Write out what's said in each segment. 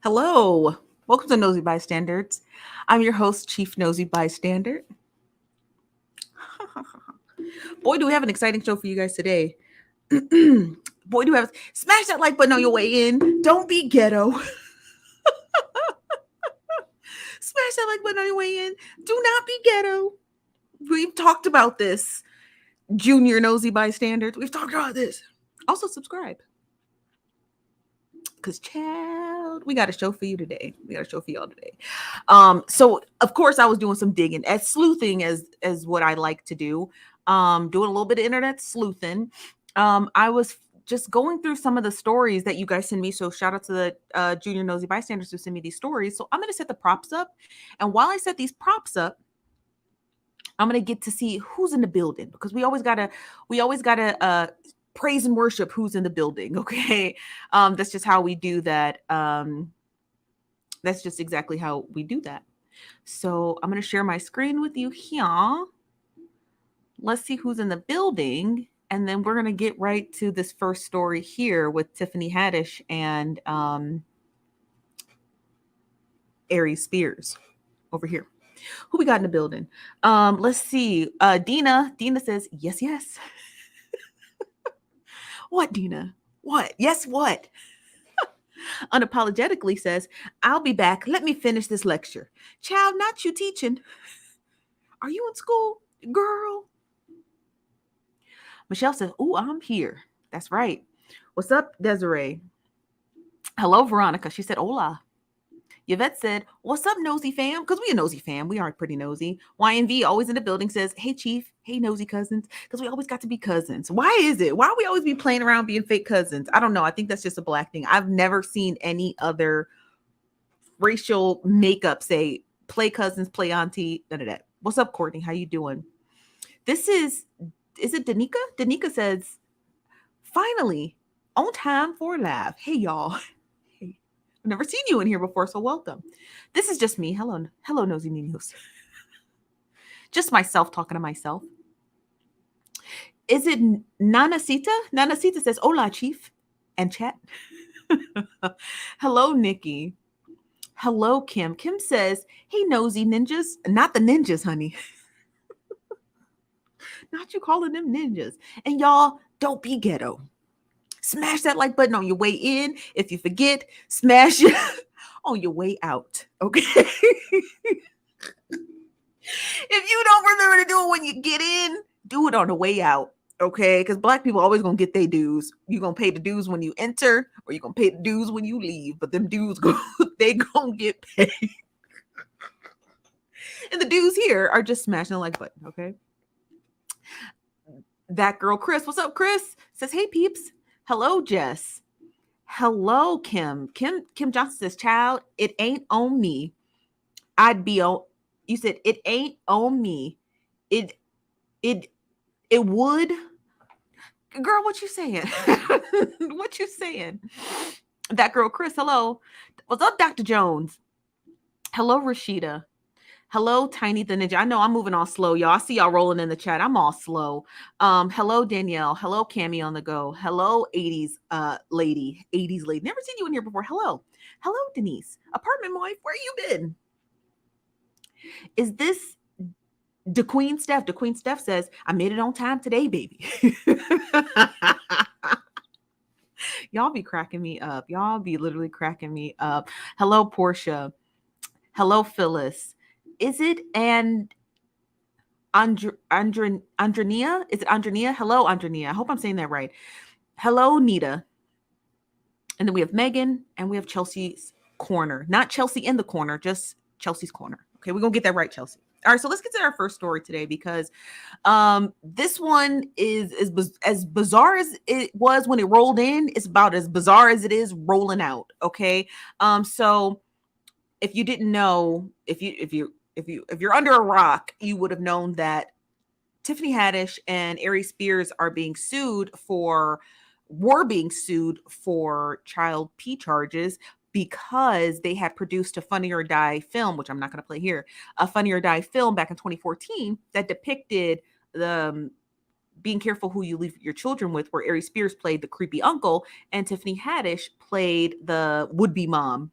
Hello. Welcome to Nosy Bystanders. I'm your host, Chief Nosy Bystander. Boy, do we have an exciting show for you guys today. Boy, do we have smash that like button on your way in. Don't be ghetto. Smash that like button on your way in. Do not be ghetto. We've talked about this, Junior Nosy Bystanders. We've talked about this. Also, subscribe. Because, child, we got a show for you today. We got a show for y'all today. So of course I was doing some digging, as sleuthing as what I like to do. Doing a little bit of internet sleuthing. I was just going through some of the stories that you guys send me. So shout out to the Junior Nosy Bystanders who send me these stories. So I'm gonna set the props up. And while I set these props up, I'm gonna get to see who's in the building because we always gotta praise and worship who's in the building. Okay. That's just how we do that. That's just exactly how we do that. So I'm going to share my screen with you here. Let's see who's in the building. And then we're going to get right to this first story here with Tiffany Haddish and Aries Spears over here. Who we got in the building? Let's see. Dina says, yes, yes. What, Dina? What? Yes, what? Unapologetically says, I'll be back. Let me finish this lecture. Child, not you teaching. Are you in school, girl? Michelle says, oh, I'm here. That's right. What's up, Desiree? Hello, Veronica. She said, hola. Yvette said, what's up, nosy fam? Because we a nosy fam. We aren't pretty nosy. YNV, always in the building, says, hey, chief. Hey, nosy cousins. Because we always got to be cousins. Why is it? Why we always be playing around being fake cousins? I don't know. I think that's just a black thing. I've never seen any other racial makeup say, play cousins, play auntie, none of that. What's up, Courtney? How you doing? This is it Danica? Danica says, finally, on time for a laugh. Hey, y'all. Hey, I've never seen you in here before, so welcome. This is just me. Hello, nosy niños. Just myself talking to myself. Is it Nanacita? Nanacita says, hola, chief, and chat. Hello, Nikki. Hello, Kim. Kim says, hey, nosy ninjas. Not the ninjas, honey. Not you calling them ninjas. And y'all, don't be ghetto. Smash that like button on your way in. If you forget, smash it on your way out. Okay. If you don't remember to do it when you get in, do it on the way out. Okay. Because black people always gonna get their dues. You're gonna pay the dues when you enter, or you're gonna pay the dues when you leave. But them dues they gonna get paid. And the dues here are just smashing the like button. Okay. That girl, Chris. What's up, Chris? Says, hey peeps. Hello, Jess. Hello, Kim. Kim Johnson says, child, it ain't on me. I'd be on. You said it ain't on me. It it it would. Girl, what you saying? What you saying? That girl, Chris. Hello. What's up, Dr. Jones? Hello, Rashida. Hello, Tiny the Ninja. I know I'm moving all slow, y'all. I see y'all rolling in the chat. I'm all slow. Hello, Danielle. Hello, Cami on the go. Hello, 80s lady. 80s lady. Never seen you in here before. Hello. Hello, Denise. Apartment wife, where you been? Is this the Queen Steph? The Queen Steph says, I made it on time today, baby. Y'all be cracking me up. Y'all be literally cracking me up. Hello, Portia. Hello, Phyllis. Is it Andrenia? Is it Andrenia? Hello, Andrenia. I hope I'm saying that right. Hello, Nita. And then we have Megan and we have Chelsea's corner. Not Chelsea in the corner, just Chelsea's corner. Okay, we're going to get that right, Chelsea. All right, so let's get to our first story today because this one is as bizarre as it was when it rolled in. It's about as bizarre as it is rolling out. Okay, so if you didn't know, if you're under a rock, you would have known that Tiffany Haddish and Aries Spears were being sued for child P charges because they had produced a Funny or Die film, which I'm not going to play here, a Funny or Die film back in 2014 that depicted the being careful who you leave your children with, where Aries Spears played the creepy uncle and Tiffany Haddish played the would-be mom.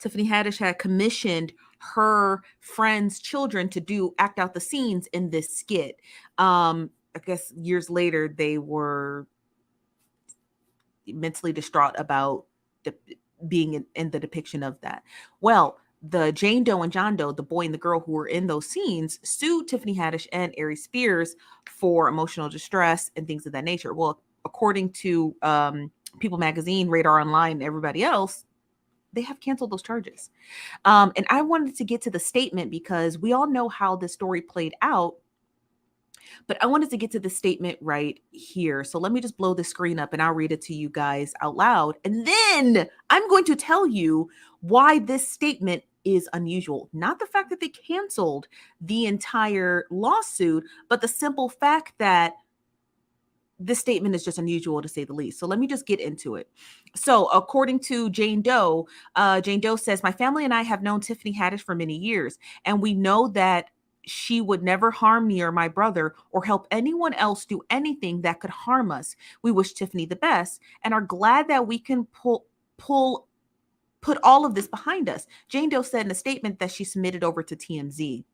Tiffany Haddish had commissioned her friends' children to act out the scenes in this skit. I guess years later, they were mentally distraught about the, being in the depiction of that. Well, the Jane Doe and John Doe, the boy and the girl who were in those scenes, sued Tiffany Haddish and Aries Spears for emotional distress and things of that nature. Well, according to People Magazine, Radar Online, and everybody else, they have canceled those charges. And I wanted to get to the statement because we all know how the story played out. But I wanted to get to the statement right here. So let me just blow the screen up and I'll read it to you guys out loud. And then I'm going to tell you why this statement is unusual. Not the fact that they canceled the entire lawsuit, but the simple fact that this statement is just unusual to say the least. So let me just get into it. So according to Jane Doe says, my family and I have known Tiffany Haddish for many years, and we know that she would never harm me or my brother or help anyone else do anything that could harm us. We wish Tiffany the best and are glad that we can put all of this behind us. Jane Doe said in a statement that she submitted over to TMZ.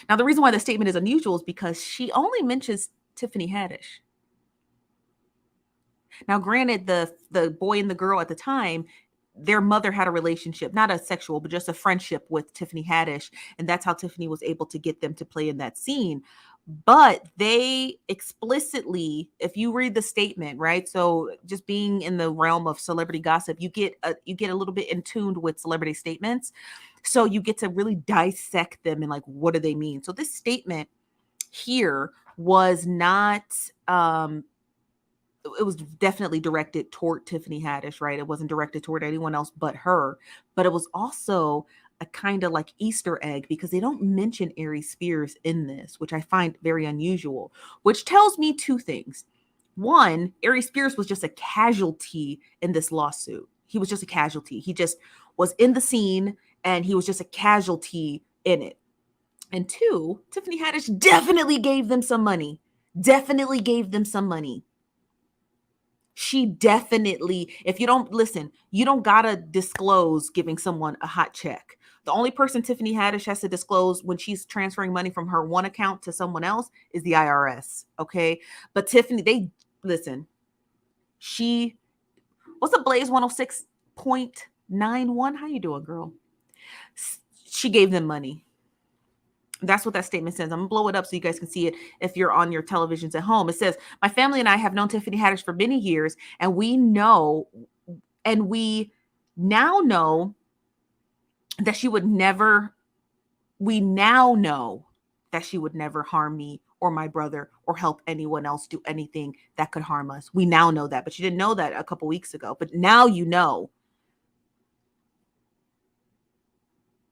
Now, the reason why the statement is unusual is because she only mentions Tiffany Haddish. Now, granted, the boy and the girl at the time, their mother had a relationship, not a sexual, but just a friendship with Tiffany Haddish. And that's how Tiffany was able to get them to play in that scene. But they explicitly, if you read the statement, right? So just being in the realm of celebrity gossip, you get a little bit in tuned with celebrity statements. So you get to really dissect them and like, what do they mean? So this statement here was not, it was definitely directed toward Tiffany Haddish, right? It wasn't directed toward anyone else but her, but it was also a kind of like Easter egg because they don't mention Aries Spears in this, which I find very unusual, which tells me two things. One, Aries Spears was just a casualty in this lawsuit. He was just a casualty. He just was in the scene and he was just a casualty in it. And two, Tiffany Haddish definitely gave them some money. Definitely gave them some money. She definitely, if you don't listen, you don't gotta disclose giving someone a hot check. The only person Tiffany Haddish has to disclose when she's transferring money from her one account to someone else is the IRS. Okay. But Tiffany, they listen, what's a Blaze 106.91? How you doing, girl? She gave them money. That's what that statement says. I'm gonna blow it up so you guys can see it if you're on your televisions at home. It says, my family and I have known Tiffany Haddish for many years, and we now know that she would never harm me or my brother or help anyone else do anything that could harm us. We now know that, but you didn't know that a couple weeks ago, but now you know.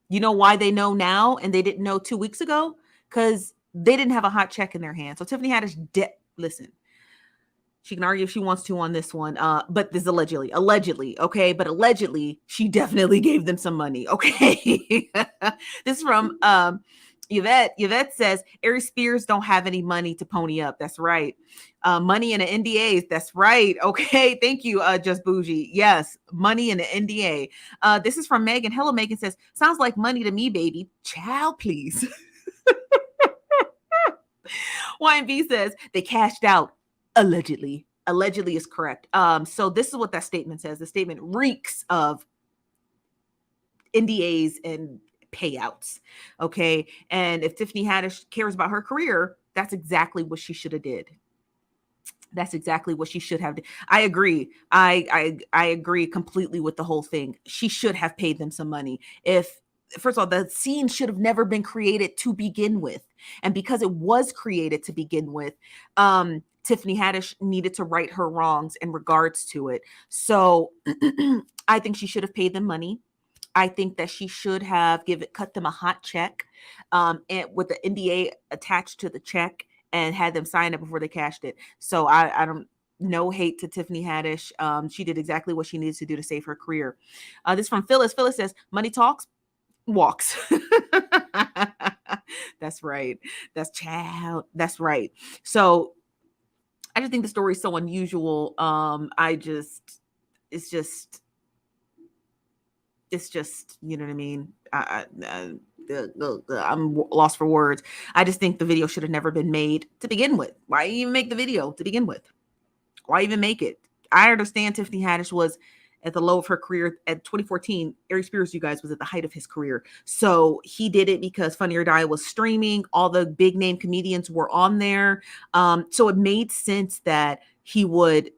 You know why they know now and they didn't know 2 weeks ago? Because they didn't have a hot check in their hand. So Tiffany Haddish, listen, she can argue if she wants to on this one, but this is allegedly, okay? But allegedly, she definitely gave them some money, okay? This is from Yvette. Yvette says, Aries Spears don't have any money to pony up. That's right. Money in an NDA. That's right. Okay. Thank you, Just Bougie. Yes. Money in an NDA. This is from Megan. Hello, Megan says, sounds like money to me, baby. Child, please. YMB says, they cashed out allegedly. Allegedly is correct. So this is what that statement says. The statement reeks of NDAs and payouts. Okay. And if Tiffany Haddish cares about her career, that's exactly what she should have did. That's exactly what she should have did. I agree. I agree completely with the whole thing. She should have paid them some money. First of all, the scene should have never been created to begin with. And because it was created to begin with, Tiffany Haddish needed to right her wrongs in regards to it. So I think she should have paid them money. I think that she should have cut them a hot check and with the NDA attached to the check and had them sign it before they cashed it. So I don't, no hate to Tiffany Haddish. She did exactly what she needed to do to save her career. This is from Phyllis. Phyllis says, money talks, walks. That's right. That's right. So I just think the story is so unusual. It's just it's just, you know what I mean? I'm lost for words. I just think the video should have never been made to begin with. Why even make the video to begin with? Why even make it? I understand Tiffany Haddish was at the low of her career at 2014. Aries Spears, you guys, was at the height of his career. So he did it because Funny or Die was streaming. All the big name comedians were on there. So it made sense that he would,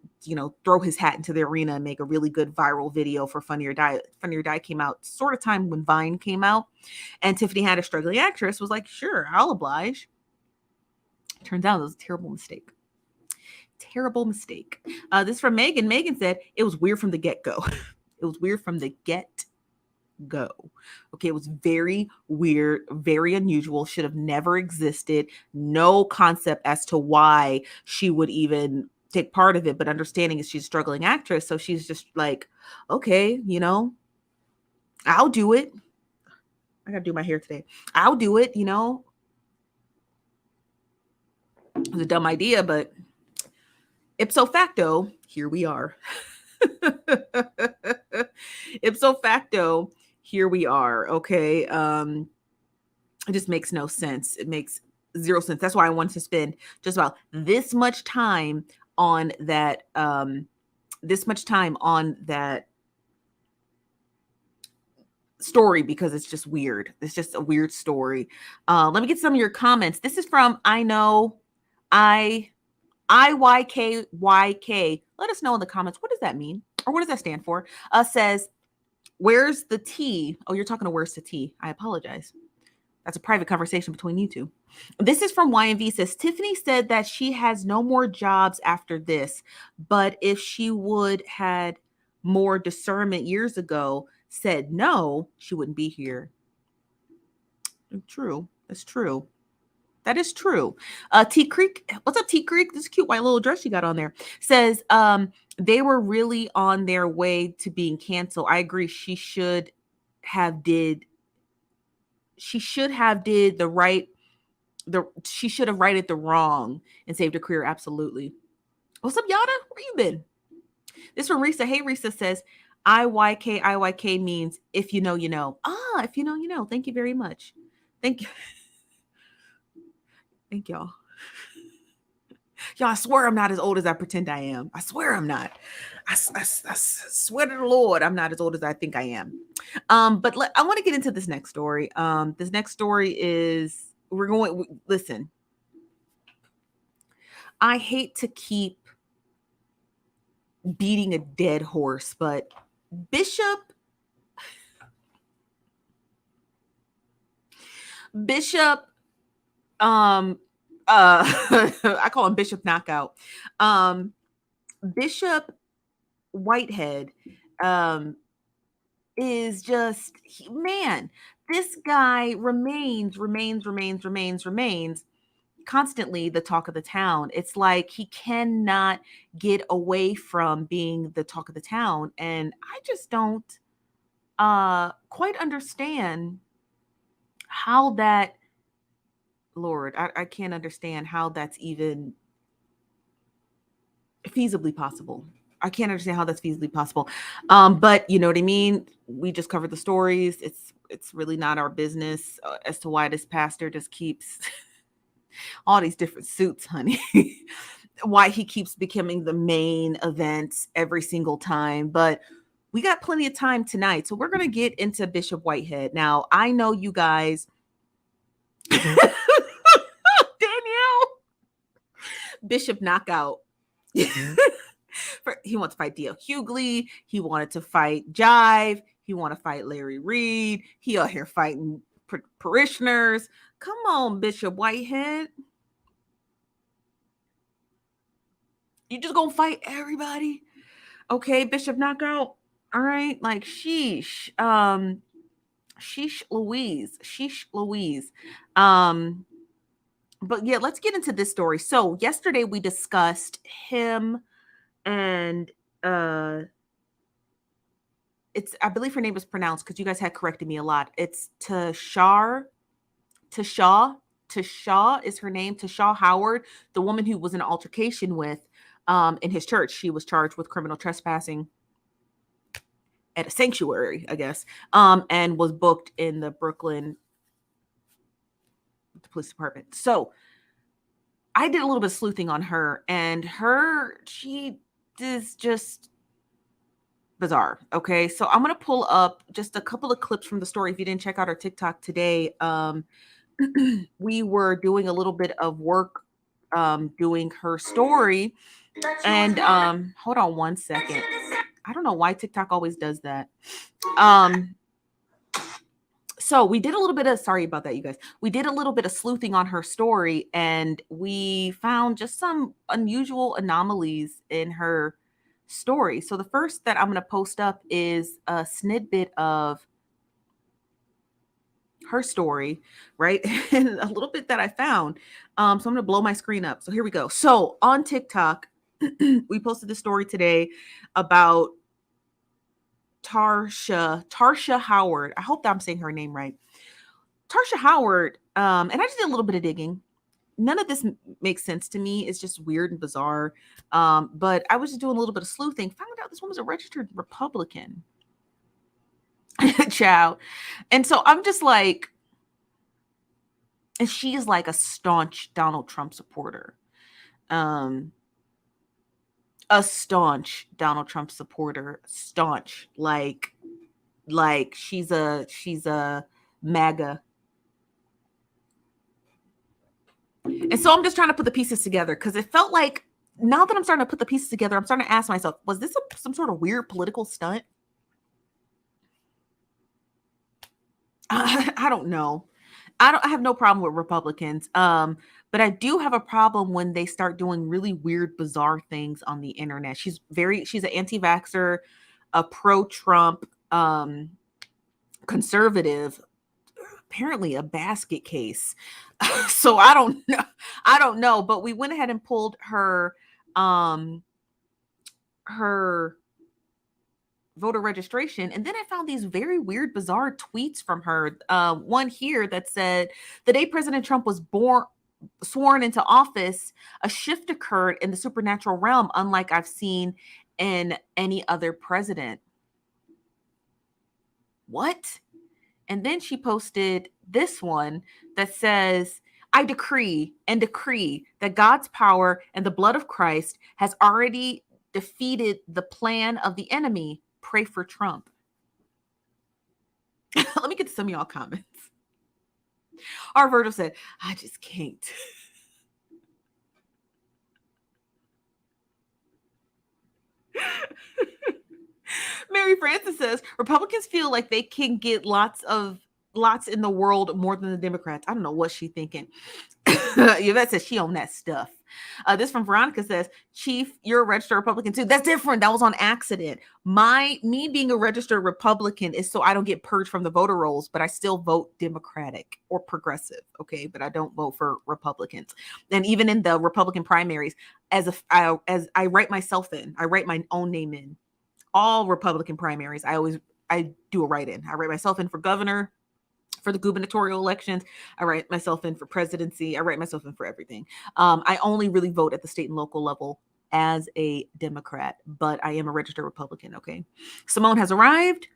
throw his hat into the arena and make a really good viral video for Funny or Die. Funny or Die came out sort of time when Vine came out. And Tiffany Haddish, struggling actress, was like, sure, I'll oblige. Turns out it was a terrible mistake. Terrible mistake. This is from Megan. Megan said it was weird from the get-go. It was weird from the get-go. Okay, it was very weird, very unusual, should have never existed. No concept as to why she would even take part of it, but understanding is she's a struggling actress, so she's just like, okay, I'll do it. I gotta do my hair today. I'll do it, It was a dumb idea, but ipso facto, here we are. Ipso facto, here we are. Okay. It just makes no sense. It makes zero sense. That's why I wanted to spend just about this much time on that. Story, because it's just weird. It's just a weird story. Let me get some of your comments. This is from IYKYK. Let us know in the comments. What does that mean? Or what does that stand for? Says, where's the tea? Oh, you're talking to where's the tea? I apologize. That's a private conversation between you two. This is from YNV. Says, Tiffany said that she has no more jobs after this, but if she would had more discernment years ago, said no, she wouldn't be here. True. That's true. That is true. T Creek, what's up, T Creek? This cute white little dress you got on there. Says they were really on their way to being canceled. I agree. She should have did the right. She should have righted the wrong and saved her career. Absolutely. What's up, Yada? Where you been? This from Risa. Hey, Risa says IYK means if you know, you know. Ah, if you know, you know. Thank you very much. Thank you. Thank y'all. Y'all, I swear I'm not as old as I pretend I am. I swear I'm not. I swear to the Lord, I'm not as old as I think I am. But I want to get into this next story. This next story is, listen, I hate to keep beating a dead horse, but Bishop, I call him Bishop Knockout. Bishop Whitehead is just, man, this guy remains constantly the talk of the town. It's like he cannot get away from being the talk of the town. And I just don't quite understand how that, Lord, I can't understand how that's even feasibly possible. I can't understand how that's feasibly possible. But you know what I mean? We just covered the stories. It's really not our business as to why this pastor just keeps all these different suits, honey. Why he keeps becoming the main event every single time. But we got plenty of time tonight. So we're going to get into Bishop Whitehead. Now, I know you guys. Danielle. Bishop Knockout. He wants to fight D.L. Hughley. He wanted to fight Jive. He wanted to fight Larry Reed. He out here fighting parishioners. Come on, Bishop Whitehead. You just gonna fight everybody? Okay, Bishop Knockout. All right, like sheesh. Sheesh Louise. But yeah, let's get into this story. So yesterday we discussed him and it's, I believe her name is pronounced, because you guys had corrected me a lot. It's Tashaw is her name. Tashaw Howard, the woman who was in an altercation with in his church. She was charged with criminal trespassing at a sanctuary, I guess, and was booked in the Brooklyn police department. So I did a little bit of sleuthing on her, and she is just bizarre. Okay, so I'm gonna pull up just a couple of clips from the story. If you didn't check out our TikTok today, we were doing a little bit of work doing her story. And hold on one second. I don't know why TikTok always does that. So we did a little bit of, sorry about that, you guys. We did a little bit of sleuthing on her story, and we found just some unusual anomalies in her story. So the first that I'm going to post up is a snippet of her story, right? And a little bit that I found. So I'm going to blow my screen up. So here we go. So on TikTok, we posted this story today about Tarsha Howard. I hope that I'm saying her name right. Tarsha Howard, and I just did a little bit of digging. None of this makes sense to me. It's just weird and bizarre. But I was just doing a little bit of sleuthing. Found out this woman's a registered Republican. Child. And so I'm just like, and she's like a staunch Donald Trump supporter. A staunch Donald Trump supporter. Staunch. Like she's a MAGA. And so I'm just trying to put the pieces together, because it felt like, now that I'm starting to put the pieces together, I'm starting to ask myself, was this some sort of weird political stunt? I don't know. I have no problem with Republicans. But I do have a problem when they start doing really weird, bizarre things on the internet. She's an anti-vaxxer, a pro-Trump, conservative, apparently a basket case. So I don't know, but we went ahead and pulled her voter registration, and then I found these very weird, bizarre tweets from her. One here that said, the day President Trump was sworn into office, a shift occurred in the supernatural realm unlike I've seen in any other president. What? And then she posted this one that says, I decree that God's power and the blood of Christ has already defeated the plan of the enemy. Pray for Trump. Let me get to some of y'all comments. Our Virgil said, I just can't. Mary Frances says, Republicans feel like they can get lots in the world more than the Democrats. I don't know what she's thinking. Yvette says she own that stuff. This from Veronica says, Chief, you're a registered Republican too. That's different. That was on accident. Me being a registered Republican is so I don't get purged from the voter rolls, but I still vote Democratic or progressive. Okay, but I don't vote for Republicans. And even in the Republican primaries, as I write myself in, I write my own name in. All Republican primaries, I do a write-in. I write myself in for governor, for the gubernatorial elections. I write myself in for presidency. I write myself in for everything. I only really vote at the state and local level as a Democrat, but I am a registered Republican. Okay. Simone has arrived.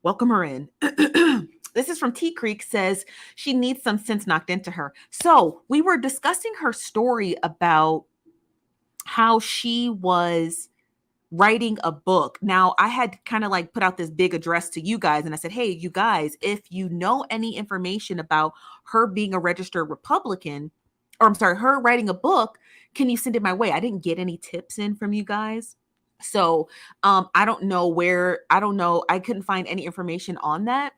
Welcome her in. This is from T Creek, says she needs some sense knocked into her. So we were discussing her story about how she was writing a book. Now, I had kind of like put out this big address to you guys, and I said, hey, you guys, if you know any information about her being a registered Republican, or I'm sorry, her writing a book, can you send it my way? I didn't get any tips in from you guys. So I don't know. I couldn't find any information on that.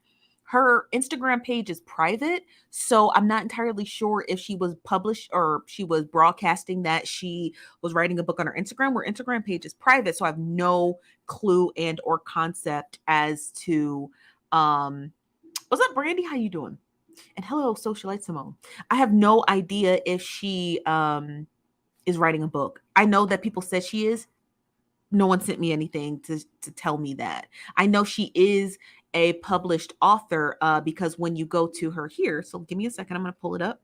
Her Instagram page is private, so I'm not entirely sure if she was published or she was broadcasting that she was writing a book on her Instagram. Her Instagram page is private, so I have no clue and or concept as to what's up, Brandy? How you doing? And hello, socialite Simone. I have no idea if she is writing a book. I know that people said she is. No one sent me anything to tell me that. I know she is a published author because when you go to her here, so give me a second, I'm going to pull it up.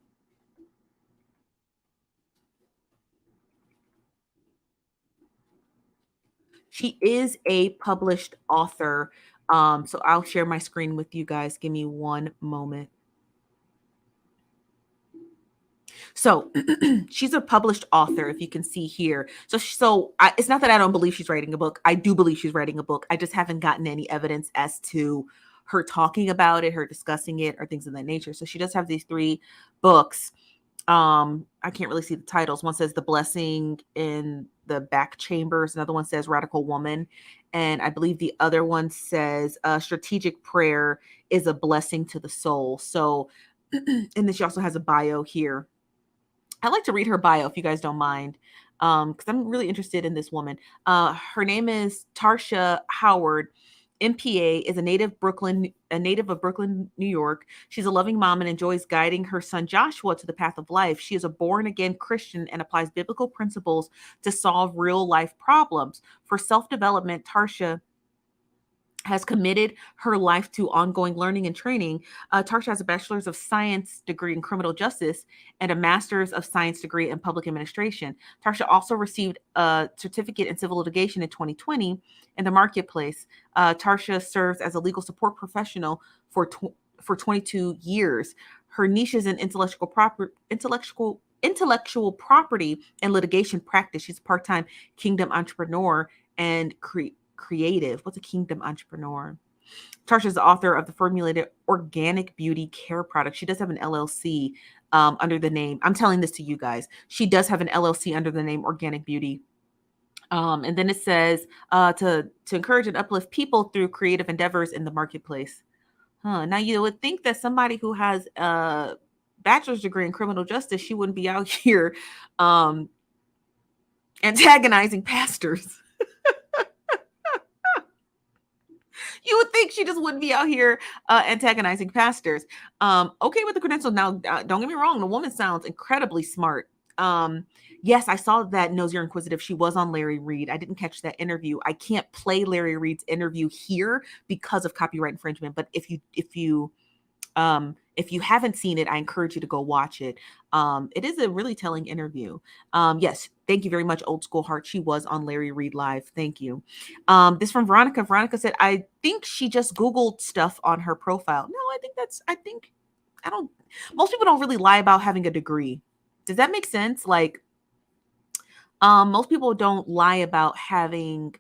She is a published author. So I'll share my screen with you guys. Give me one moment. So she's a published author, if you can see here. It's not that I don't believe she's writing a book. I do believe she's writing a book. I just haven't gotten any evidence as to her talking about it, her discussing it, or things of that nature. So she does have these 3 books. I can't really see the titles. One says The Blessing in the Back Chambers. Another one says Radical Woman. And I believe the other one says Strategic Prayer is a Blessing to the Soul. So, and then she also has a bio here. I'd like to read her bio if you guys don't mind, because I'm really interested in this woman. Her name is Tarsha Howard. MPA, is a native of Brooklyn, New York. She's a loving mom and enjoys guiding her son Joshua to the path of life. She is a born-again Christian and applies biblical principles to solve real-life problems. For self-development, Tarsha has committed her life to ongoing learning and training. Tarsha has a bachelor's of science degree in criminal justice and a master's of science degree in public administration. Tarsha also received a certificate in civil litigation in 2020 in the marketplace. Tarsha serves as a legal support professional for 22 years. Her niche is in intellectual property and litigation practice. She's a part-time kingdom entrepreneur and creative. What's a kingdom entrepreneur? Tarsha is the author of the formulated organic beauty care product. She does have an LLC under the name. I'm telling this to you guys. She does have an LLC under the name Organic Beauty. And then it says to encourage and uplift people through creative endeavors in the marketplace. Now you would think that somebody who has a bachelor's degree in criminal justice, she wouldn't be out here antagonizing pastors. You would think she just wouldn't be out here antagonizing pastors. Okay with the credentials. Now, don't get me wrong. The woman sounds incredibly smart. Yes, I saw that Nosy or Inquisitive. She was on Larry Reed. I didn't catch that interview. I can't play Larry Reed's interview here because of copyright infringement. But if you haven't seen it, I encourage you to go watch it. It is a really telling interview. Yes, thank you very much, Old School Heart. She was on Larry Reed Live. Thank you. This from Veronica. Veronica said, I think she just Googled stuff on her profile. No, most people don't really lie about having a degree. Does that make sense? Like, most people don't lie about having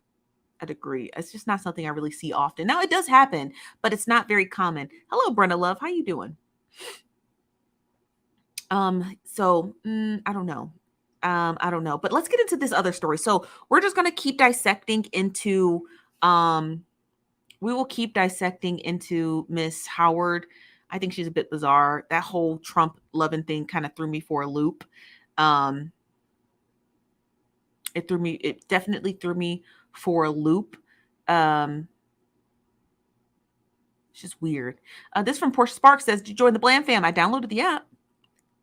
a degree. It's just not something I really see often. Now, it does happen, but it's not very common. Hello, Brenda Love. How you doing? I don't know. I don't know, but let's get into this other story. So we're just going to keep dissecting into, we will keep dissecting into Miss Howard. I think she's a bit bizarre. That whole Trump loving thing kind of threw me for a loop. It definitely threw me for a loop. It's just weird. This from Portia Sparks says, did you join the Blam fam? I downloaded the app.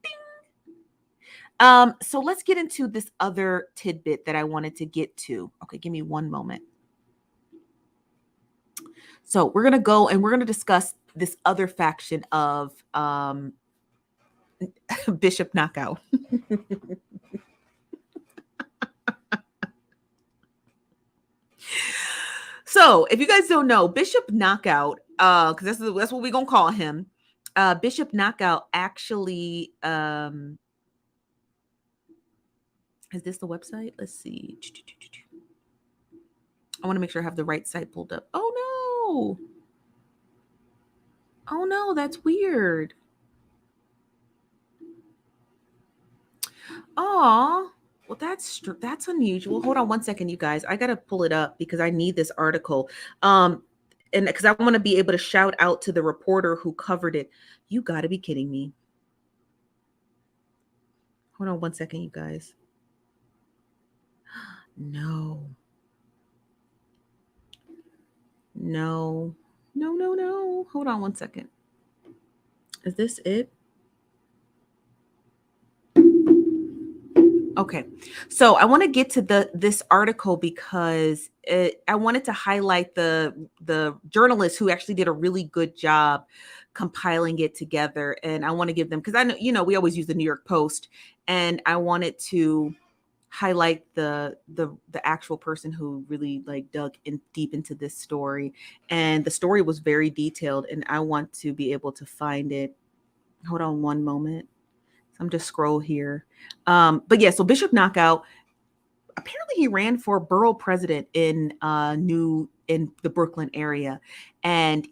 Ding. So let's get into this other tidbit that I wanted to get to. Okay, give me one moment. So we're going to go and we're going to discuss this other faction of Bishop Knockout. So if you guys don't know, Bishop Knockout, because that's what we're going to call him. Bishop Knockout actually, is this the website? Let's see. I want to make sure I have the right site pulled up. Oh no, that's weird. Oh, well, that's unusual. Hold on one second, you guys. I gotta pull it up because I need this article. And because I want to be able to shout out to the reporter who covered it. You gotta be kidding me. Hold on one second, you guys. No. Hold on one second. Is this it? Okay, so I want to get to this article because I wanted to highlight the journalists who actually did a really good job compiling it together, and I want to give them, because I know we always use the New York Post, and I wanted to highlight the actual person who really like dug in deep into this story. And the story was very detailed, and I want to be able to find it. Hold on one moment. I'm just scroll here. But yeah, so Bishop Knockout, apparently he ran for borough president in in the Brooklyn area. And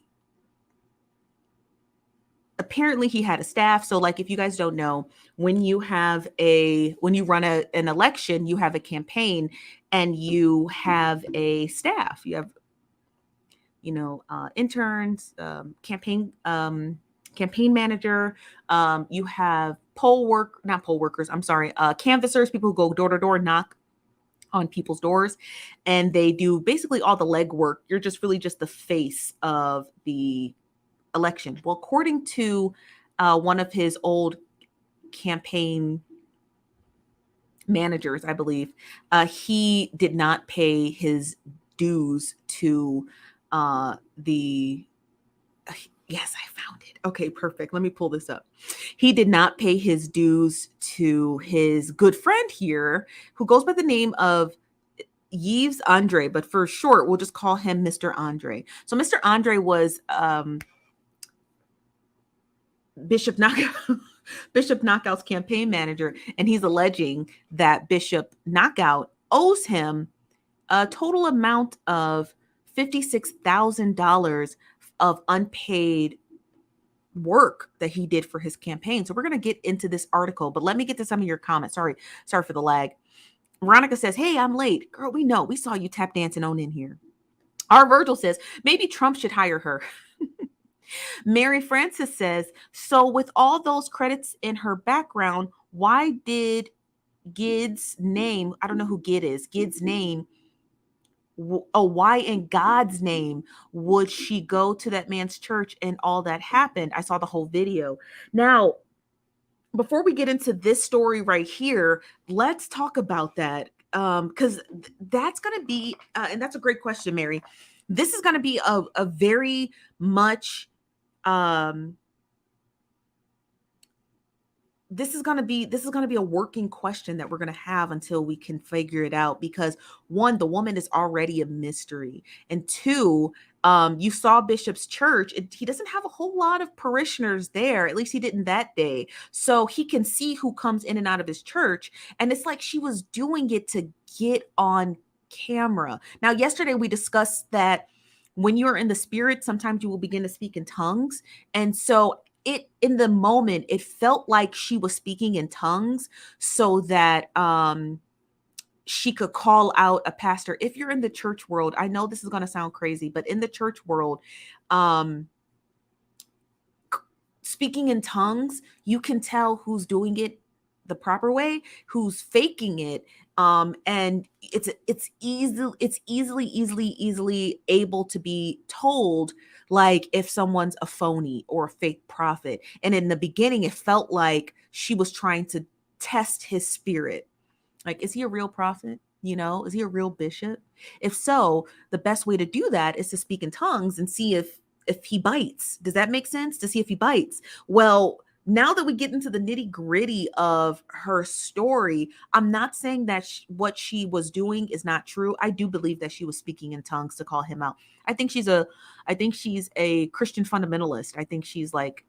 apparently he had a staff. So like, if you guys don't know, when you run an election, you have a campaign and you have a staff. You have, interns, campaign manager. You have not poll workers, I'm sorry, canvassers, people who go door to door, knock on people's doors, and they do basically all the legwork. You're just really just the face of the election. Well, according to one of his old campaign managers, I believe, he did not pay his dues to the. Yes, I found it. Okay, perfect. Let me pull this up. He did not pay his dues to his good friend here, who goes by the name of Yves Andre, but for short, we'll just call him Mr. Andre. So Mr. Andre was Bishop Knockout, Bishop Knockout's campaign manager, and he's alleging that Bishop Knockout owes him a total amount of $56,000 of unpaid work that he did for his campaign. So we're going to get into this article, but let me get to some of your comments. Sorry for the lag. Veronica says, "Hey, I'm late. Girl, we know. We saw you tap dancing on in here." Our Virgil says, "Maybe Trump should hire her." Mary Frances says, "So with all those credits in her background, why did Gid's name, I don't know who Gid is, Gid's name, why in God's name would she go to that man's church and all that happened?" I saw the whole video. Now, before we get into this story right here, let's talk about that. Because that's going to be, and that's a great question, Mary. This is going to be a very much, this is going to be a working question that we're going to have until we can figure it out, because one, the woman is already a mystery, and two, you saw Bishop's church. He doesn't have a whole lot of parishioners there, at least he didn't that day, so he can see who comes in and out of his church, and it's like she was doing it to get on camera. Now, yesterday we discussed that when you're in the spirit, sometimes you will begin to speak in tongues, and so in the moment, it felt like she was speaking in tongues so that she could call out a pastor. If you're in the church world, I know this is going to sound crazy, but in the church world, speaking in tongues, you can tell who's doing it the proper way, who's faking it. And it's easily able to be told, like, if someone's a phony or a fake prophet. And in the beginning, it felt like she was trying to test his spirit. Like, is he a real prophet? Is he a real bishop? If so, the best way to do that is to speak in tongues and see if he bites. Does that make sense? To see if he bites. Well, now that we get into the nitty gritty of her story, I'm not saying that what she was doing is not true. I do believe that she was speaking in tongues to call him out. I think she's a Christian fundamentalist. I think she's like,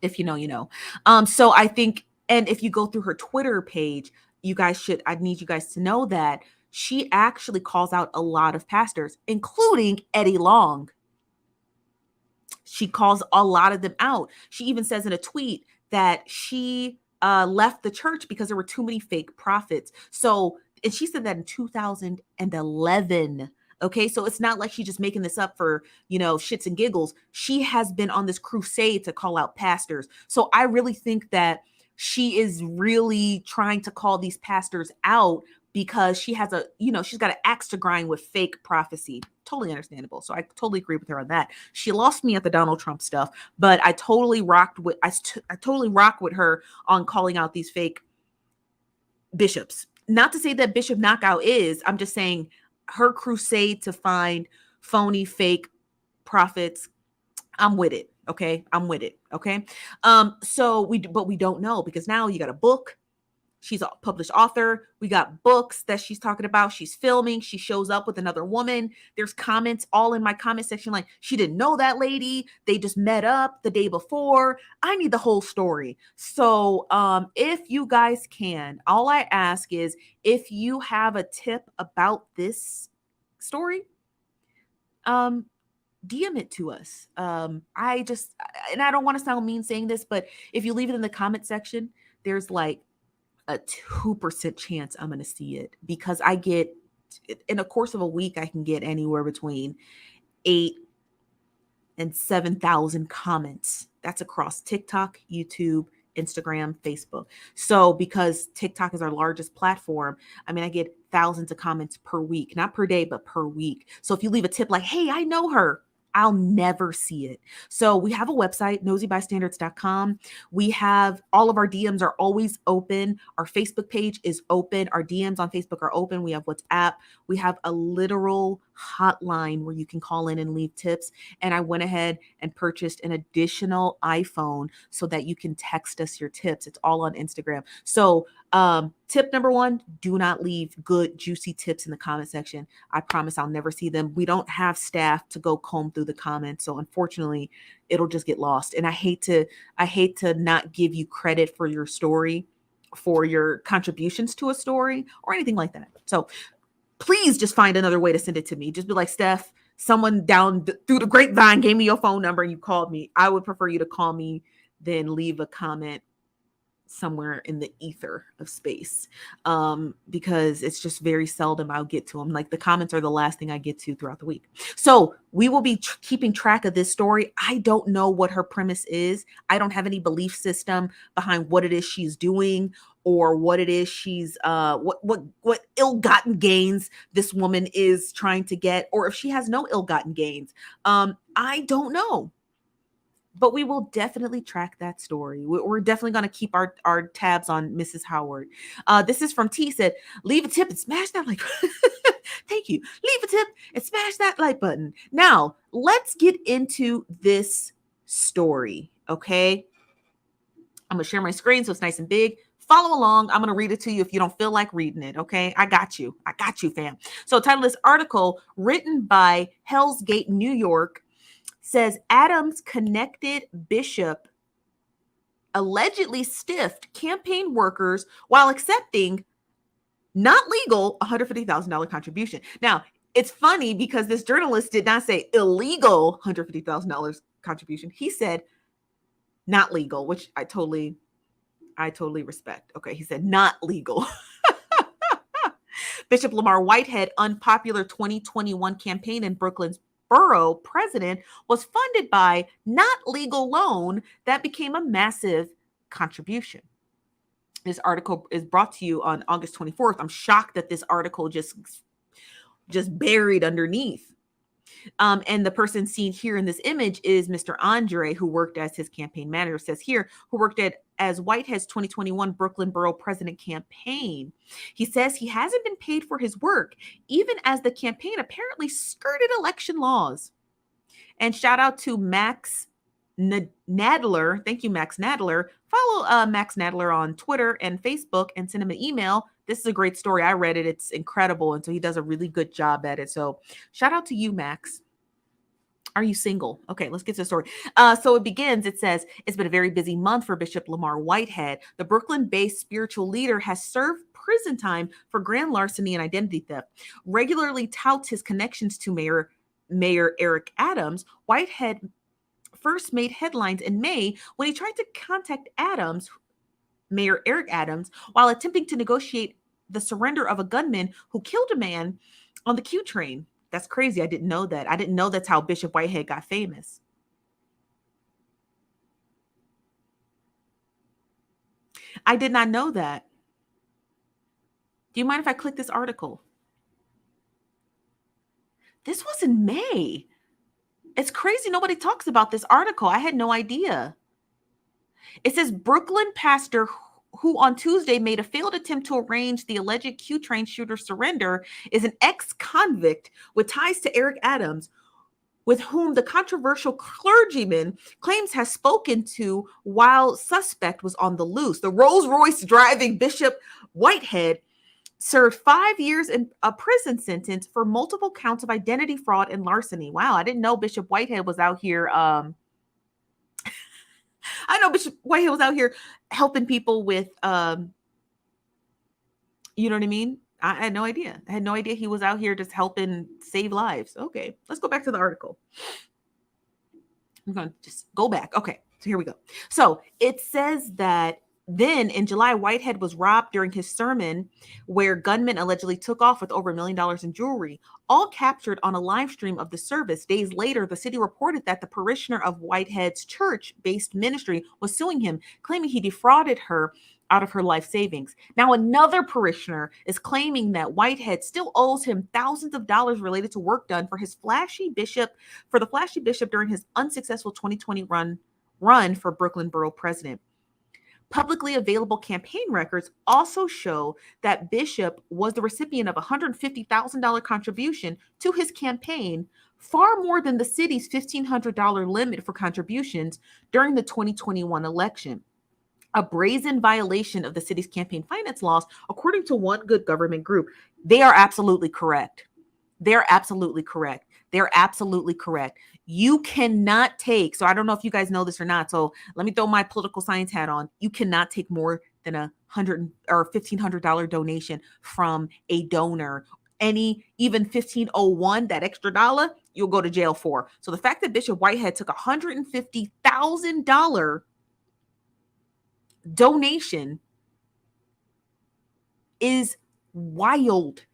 if you know, you know. So I think, and if you go through her Twitter page, I need you guys to know that she actually calls out a lot of pastors, including Eddie Long. She calls a lot of them out. She even says in a tweet that she left the church because there were too many fake prophets. So, and she said that in 2011. Okay, so it's not like she's just making this up for, shits and giggles. She has been on this crusade to call out pastors. So I really think that she is really trying to call these pastors out because she has she's got an axe to grind with fake prophecy. Totally understandable. So I totally agree with her on that. She lost me at the Donald Trump stuff, but I totally rock with her on calling out these fake bishops. Not to say that Bishop Knockout is, I'm just saying her crusade to find phony, fake prophets, I'm with it. Okay. I'm with it. Okay. So we don't know, because now you got a book. She's a published author. We got books that she's talking about. She's filming. She shows up with another woman. There's comments all in my comment section like, she didn't know that lady. They just met up the day before. I need the whole story. So if you guys can, all I ask is if you have a tip about this story, DM it to us. I just, and I don't want to sound mean saying this, but if you leave it in the comment section, there's like a 2% chance I'm going to see it, because I get, in a course of a week, I can get anywhere between 8 and 7,000 comments. That's across TikTok, YouTube, Instagram, Facebook. So because TikTok is our largest platform, I mean, I get thousands of comments per week, not per day, but per week. So if you leave a tip like, hey, I know her, I'll never see it. So we have a website, nosybystandards.com. We have all of our DMs are always open. Our Facebook page is open. Our DMs on Facebook are open. We have WhatsApp. We have a literal hotline where you can call in and leave tips. And I went ahead and purchased an additional iPhone so that you can text us your tips. It's all on Instagram. So tip number 1, do not leave good, juicy tips in the comment section. I promise I'll never see them. We don't have staff to go comb through the comments. So unfortunately, it'll just get lost. And I hate to not give you credit for your story, for your contributions to a story or anything like that. So please just find another way to send it to me. Just be like, Steph, someone down through the grapevine gave me your phone number and you called me. I would prefer you to call me than leave a comment somewhere in the ether of space, because it's just very seldom I'll get to them. Like the comments are the last thing I get to throughout the week. So we will be keeping track of this story. I don't know what her premise is. I don't have any belief system behind what it is she's doing or what it is she's what ill-gotten gains this woman is trying to get, or if she has no ill-gotten gains. I don't know. But we will definitely track that story. We're definitely going to keep our tabs on Mrs. Howard. This is from T, said, leave a tip and smash that like Thank you. Leave a tip and smash that like button. Now, let's get into this story, okay? I'm going to share my screen so it's nice and big. Follow along. I'm going to read it to you if you don't feel like reading it, okay? I got you, fam. So title of this article, written by Hell's Gate, New York, says Adams connected bishop allegedly stiffed campaign workers while accepting not legal $150,000 contribution. Now, it's funny because this journalist did not say illegal $150,000 contribution. He said not legal, which I totally respect. Okay, he said not legal. Bishop Lamar Whitehead unpopular 2021 campaign in Brooklyn's borough president was funded by not legal loan that became a massive contribution. This article is brought to you on August 24th. I'm shocked that this article just buried underneath. And the person seen here in this image is Mr. Andre, who worked as his campaign manager, says here, who worked as Whitehead's 2021 Brooklyn Borough President campaign. He says he hasn't been paid for his work, even as the campaign apparently skirted election laws. And shout out to Max Nadler. Thank you, Max Nadler. Follow Max Nadler on Twitter and Facebook and send him an email. This is a great story. I read it. It's incredible. And so he does a really good job at it. So shout out to you, Max. Are you single? Okay, let's get to the story. So it begins. It says, it's been a very busy month for Bishop Lamar Whitehead. The Brooklyn-based spiritual leader has served prison time for grand larceny and identity theft. Regularly touts his connections to Mayor Eric Adams. Whitehead first made headlines in May when he tried to contact Mayor Eric Adams, while attempting to negotiate the surrender of a gunman who killed a man on the Q train. That's crazy. I didn't know that. I didn't know that's how Bishop Whitehead got famous. I did not know that. Do you mind if I click this article? This was in May. It's crazy nobody talks about this article. I had no idea. It says Brooklyn pastor who on Tuesday made a failed attempt to arrange the alleged Q-train shooter surrender is an ex-convict with ties to Eric Adams, with whom the controversial clergyman claims has spoken to while suspect was on the loose. The Rolls-Royce driving Bishop Whitehead served 5 years in a prison sentence for multiple counts of identity fraud and larceny. Wow, I didn't know Bishop Whitehead was out here. I know Bishop Whitehead was out here helping people with, you know what I mean? I had no idea. I had no idea he was out here just helping save lives. Okay, let's go back to the article. I'm going to just go back. Okay, so here we go. So it says that then in July, Whitehead was robbed during his sermon, where gunmen allegedly took off with over $1 million in jewelry, all captured on a live stream of the service. Days later, the city reported that the parishioner of Whitehead's church-based ministry was suing him, claiming he defrauded her out of her life savings. Now, another parishioner is claiming that Whitehead still owes him thousands of dollars related to work done for the flashy bishop during his unsuccessful 2020 run for Brooklyn Borough president. Publicly available campaign records also show that Bishop was the recipient of a $150,000 contribution to his campaign, far more than the city's $1,500 limit for contributions during the 2021 election. A brazen violation of the city's campaign finance laws, according to one good government group. They are absolutely correct. They're absolutely correct. They're absolutely correct. You cannot take, so I don't know if you guys know this or not, so let me throw my political science hat on. You cannot take more than $100 or $1,500 donation from a donor. Even 1501, that extra dollar, you'll go to jail for. So the fact that Bishop Whitehead took $150,000 donation is wild.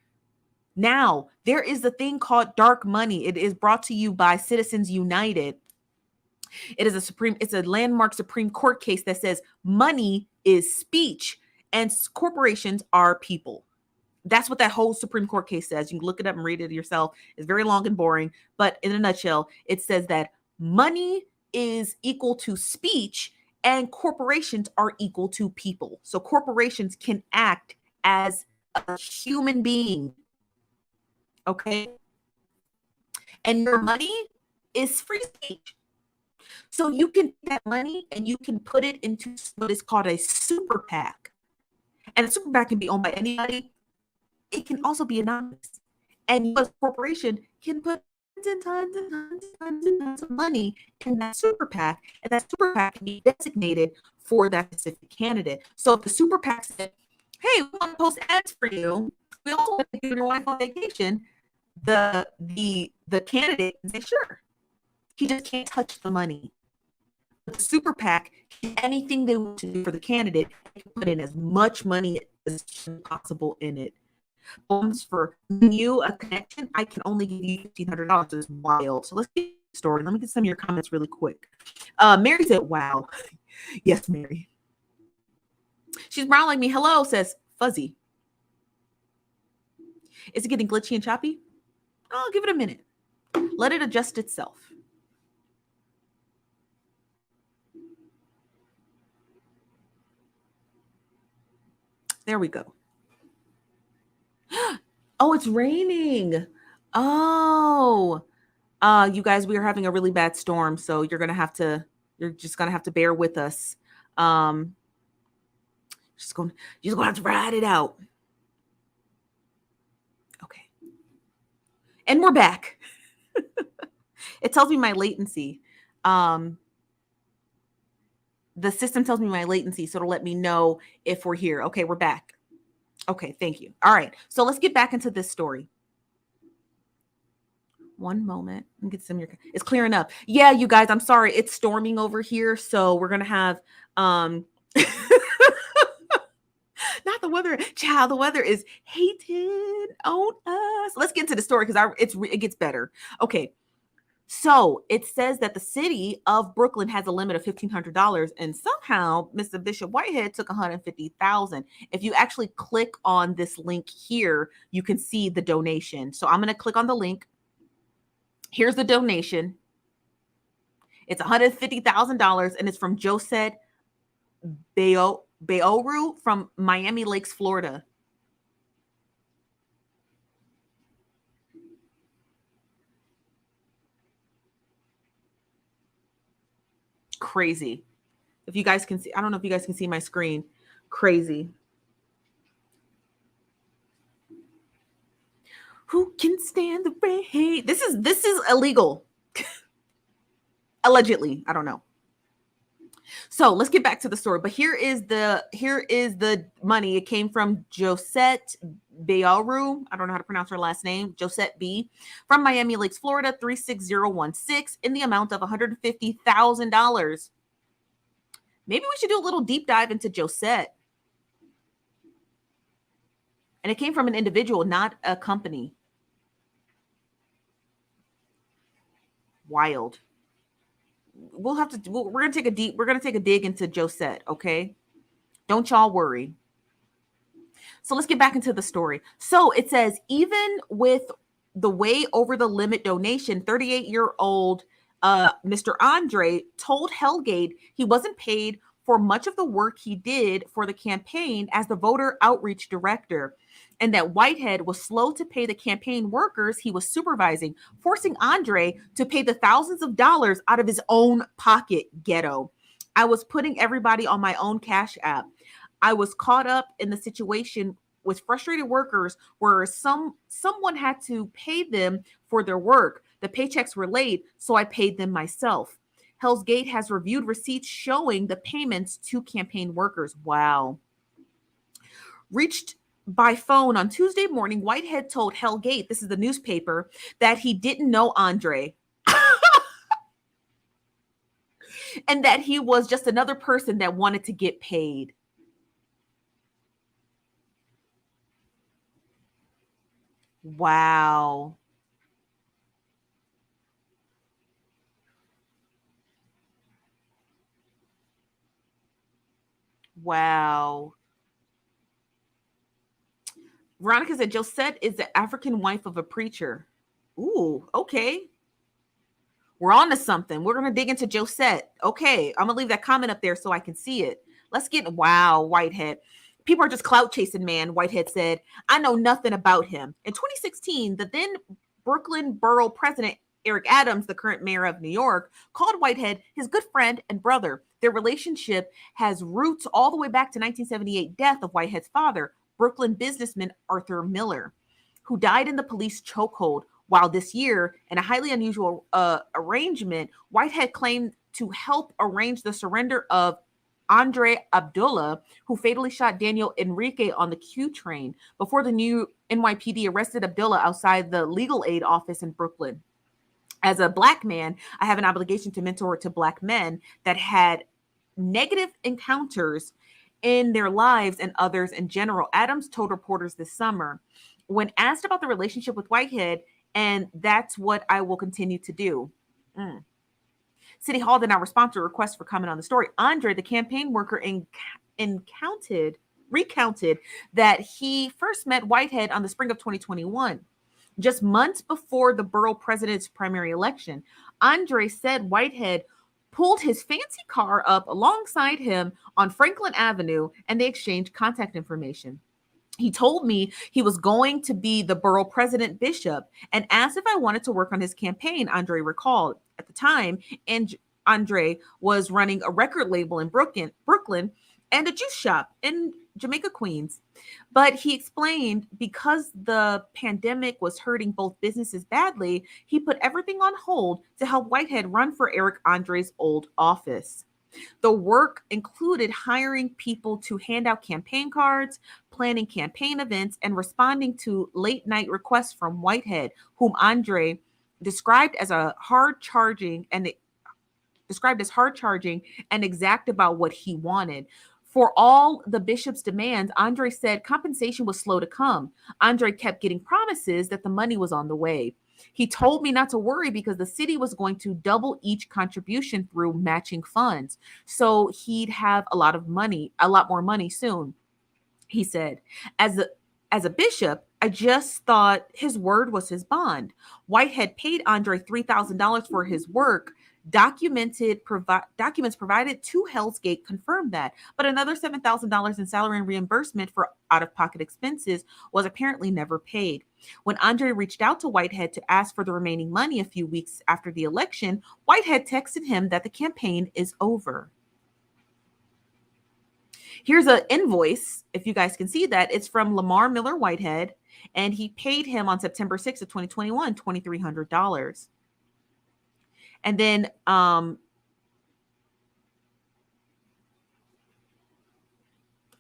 Now, there is a thing called dark money. It is brought to you by Citizens United. It's a landmark Supreme Court case that says money is speech and corporations are people. That's what that whole Supreme Court case says. You can look it up and read it yourself. It's very long and boring, but in a nutshell, it says that money is equal to speech and corporations are equal to people. So corporations can act as a human being. Okay. And your money is free speech. So you can take that money and you can put it into what is called a super PAC. And a super PAC can be owned by anybody. It can also be anonymous. And you as a corporation can put tons of money in that super PAC. And that super PAC can be designated for that specific candidate. So if the super PAC said, hey, we want to post ads for you. We also want to give your wife on vacation. The candidate can say, sure. He just can't touch the money. But the super PAC, anything they want to do for the candidate, they can put in as much money as possible in it. For you, a connection, I can only give you $1,500. It's wild. So let's get the story. Let me get some of your comments really quick. Mary said, wow. Yes, Mary. She's brown like me. Hello, says Fuzzy. Is it getting glitchy and choppy? I'll give it a minute. Let it adjust itself. There we go. Oh, it's raining. Oh, you guys, we are having a really bad storm, so you're just gonna have to bear with us. You're just gonna have to ride it out. Okay. And we're back. It tells me my latency. The system tells me my latency, so it'll let me know if we're here. Okay, we're back. Okay, thank you. All right, so let's get back into this story. One moment. Let me get some of your. It's clearing up. Yeah, you guys, I'm sorry. It's storming over here, so we're gonna have not the weather. Child, the weather is hated on us. Let's get into the story because it gets better. Okay. So it says that the city of Brooklyn has a limit of $1,500, and somehow Mr. Bishop Whitehead took $150,000. If you actually click on this link here, you can see the donation. So I'm going to click on the link. Here's the donation. It's $150,000, and it's from Josette Beoru from Miami Lakes, Florida. crazy. If you guys can see, I don't know if you guys can see my screen. Crazy. Who can stand the rain? This is illegal. Allegedly. I don't know. So let's get back to the story. But here is the money. It came from Josette Bayaru. I don't know how to pronounce her last name. Josette B. From Miami Lakes, Florida, 36016 in the amount of $150,000. Maybe we should do a little deep dive into Josette. And it came from an individual, not a company. Wild. We're gonna take a dig into Josette, okay? Don't y'all worry. So let's get back into the story. So it says, even with the way over the limit donation, 38-year-old Mr. Andre told Hellgate he wasn't paid for much of the work he did for the campaign as the voter outreach director, and that Whitehead was slow to pay the campaign workers he was supervising, forcing Andre to pay the thousands of dollars out of his own pocket. Ghetto. I was putting everybody on my own Cash App. I was caught up in the situation with frustrated workers where someone had to pay them for their work. The paychecks were late, so I paid them myself. Hell's Gate has reviewed receipts showing the payments to campaign workers. Wow. Reached by phone on Tuesday morning, Whitehead told Hell Gate, this is the newspaper, that he didn't know Andre. And that he was just another person that wanted to get paid. Wow. Wow. Veronica said Josette is the African wife of a preacher. Ooh, okay. We're on to something. We're going to dig into Josette. Okay, I'm going to leave that comment up there so I can see it. Let's get, wow, Whitehead. People are just clout chasing, man, Whitehead said. I know nothing about him. In 2016, the then Brooklyn Borough President Eric Adams, the current mayor of New York, called Whitehead his good friend and brother. Their relationship has roots all the way back to 1978 death of Whitehead's father, Brooklyn businessman Arthur Miller, who died in the police chokehold. While this year, in a highly unusual arrangement, Whitehead claimed to help arrange the surrender of Andre Abdullah, who fatally shot Daniel Enrique on the Q train before the new NYPD arrested Abdullah outside the legal aid office in Brooklyn. As a Black man, I have an obligation to mentor to Black men that had negative encounters in their lives and others in general, Adams told reporters this summer. When asked about the relationship with Whitehead, and that's what I will continue to do. City Hall did not respond to a request for comment on the story. Andre, the campaign worker, recounted that he first met Whitehead on the spring of 2021, just months before the borough president's primary election. Andre said Whitehead pulled his fancy car up alongside him on Franklin Avenue, and they exchanged contact information. He told me he was going to be the borough president bishop and asked if I wanted to work on his campaign, Andre recalled. At the time, and Andre was running a record label in Brooklyn and a juice shop in Jamaica, Queens. But he explained because the pandemic was hurting both businesses badly, he put everything on hold to help Whitehead run for Eric Andre's old office. The work included hiring people to hand out campaign cards, planning campaign events, and responding to late night requests from Whitehead, whom Andre described as hard charging and exact about what he wanted. For all the bishop's demands, Andre said compensation was slow to come. Andre kept getting promises that the money was on the way. He told me not to worry because the city was going to double each contribution through matching funds. So he'd have a lot more money soon. He said, as a bishop, I just thought his word was his bond. Whitehead paid Andre $3,000 for his work. Documents provided to Hell's Gate confirmed that, but another $7,000 in salary and reimbursement for out-of-pocket expenses was apparently never paid. When Andre reached out to Whitehead to ask for the remaining money a few weeks after the election, Whitehead texted him that the campaign is over. Here's an invoice, if you guys can see that. It's from Lamar Miller Whitehead, and he paid him on September 6th of 2021, $2,300. And then oh,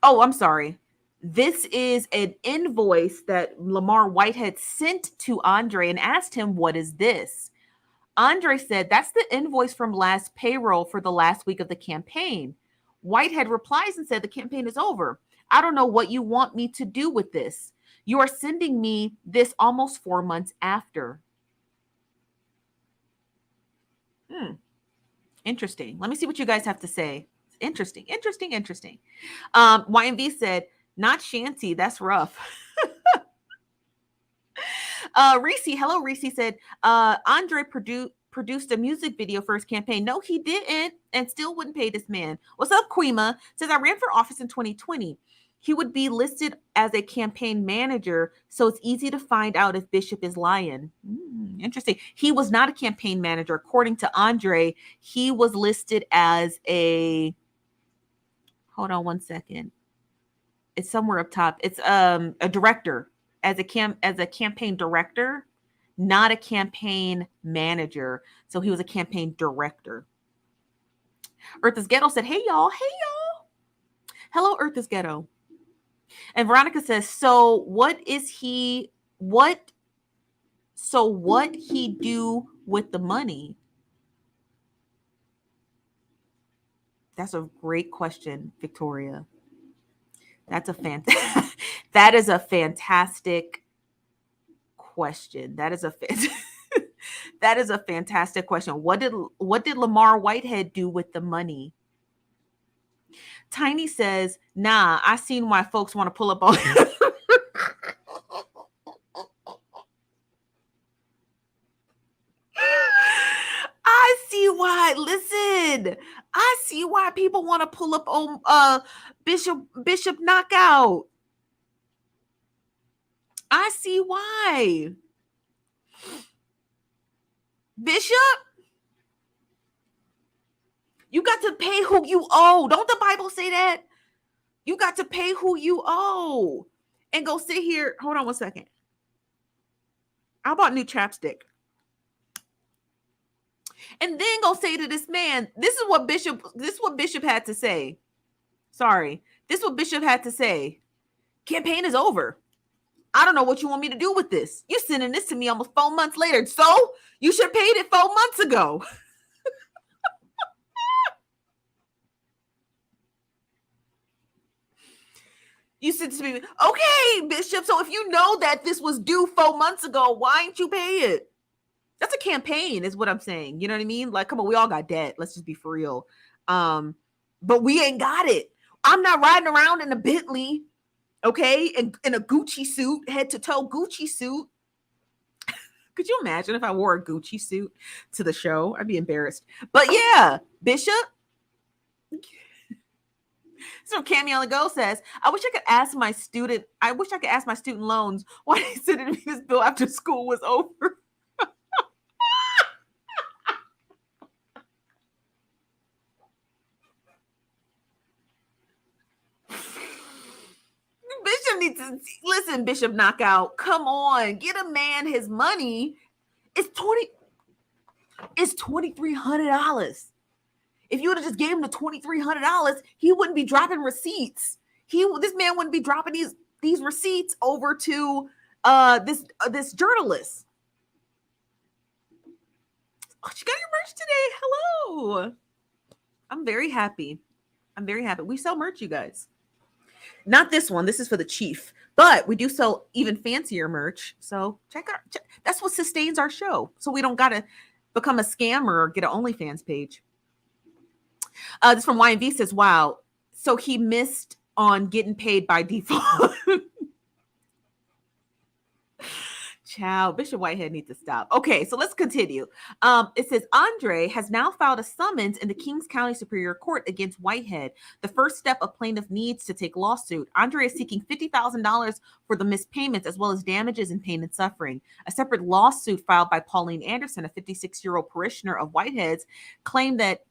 I'm sorry. This is an invoice that Lamar Whitehead sent to Andre and asked him, what is this? Andre said, that's the invoice from last payroll for the last week of the campaign. Whitehead replies and said, the campaign is over. I don't know what you want me to do with this. You are sending me this almost 4 months after. Interesting. Let me see what you guys have to say. Interesting. YMV said, not shanty. That's rough. Reese, hello, Reese said, Andre produced a music video for his campaign. No, he didn't, and still wouldn't pay this man. What's up, Quima? Says, I ran for office in 2020. He would be listed as a campaign manager, so it's easy to find out if Bishop is lying. Interesting. He was not a campaign manager. According to Andre, he was listed as a, hold on one second. It's somewhere up top. It's a director, as a campaign director, not a campaign manager. So he was a campaign director. Earth's Ghetto said, hey y'all. Hello, Earth's Ghetto. And Veronica says, so what he do with the money? That's a great question, Victoria. That is a fantastic question. That is a fantastic question. What did Lamar Whitehead do with the money? Tiny says, nah, I seen why folks want to pull up on I see why people want to pull up on Bishop Knockout. I see why. Bishop, you got to pay who you owe. Don't the Bible say that? You got to pay who you owe. And go sit here. Hold on one second. I bought new chapstick. And then go say to this man, this is what Bishop had to say. Sorry. This is what Bishop had to say. Campaign is over. I don't know what you want me to do with this. You sending this to me almost 4 months later. So you should have paid it 4 months ago. You said to me, okay, Bishop. So if you know that this was due 4 months ago, why didn't you pay it? That's a campaign, is what I'm saying. You know what I mean? Like, come on, we all got debt. Let's just be for real. But we ain't got it. I'm not riding around in a Bentley, okay, in a Gucci suit, head to toe Gucci suit. Could you imagine if I wore a Gucci suit to the show? I'd be embarrassed. But yeah, Bishop. So Cammy on the Go says, I wish I could ask my student loans why they sent me this bill after school was over. Bishop needs to listen, Bishop Knockout. Come on, get a man his money. It's $2,300. If you would have just gave him the $2,300, he wouldn't be dropping receipts. This man wouldn't be dropping these receipts over to this journalist. Oh, she got your merch today. Hello. I'm very happy. We sell merch, you guys. Not this one. This is for the chief. But we do sell even fancier merch. So check out. That's what sustains our show. So we don't got to become a scammer or get an OnlyFans page. This from YMV says, wow. So he missed on getting paid by default. Child, Bishop Whitehead needs to stop. Okay, so let's continue. It says Andre has now filed a summons in the Kings County Superior Court against Whitehead. The first step a plaintiff needs to take lawsuit. Andre is seeking $50,000 for the missed payments as well as damages in pain and suffering. A separate lawsuit filed by Pauline Anderson, a 56-year-old parishioner of Whitehead's, claimed that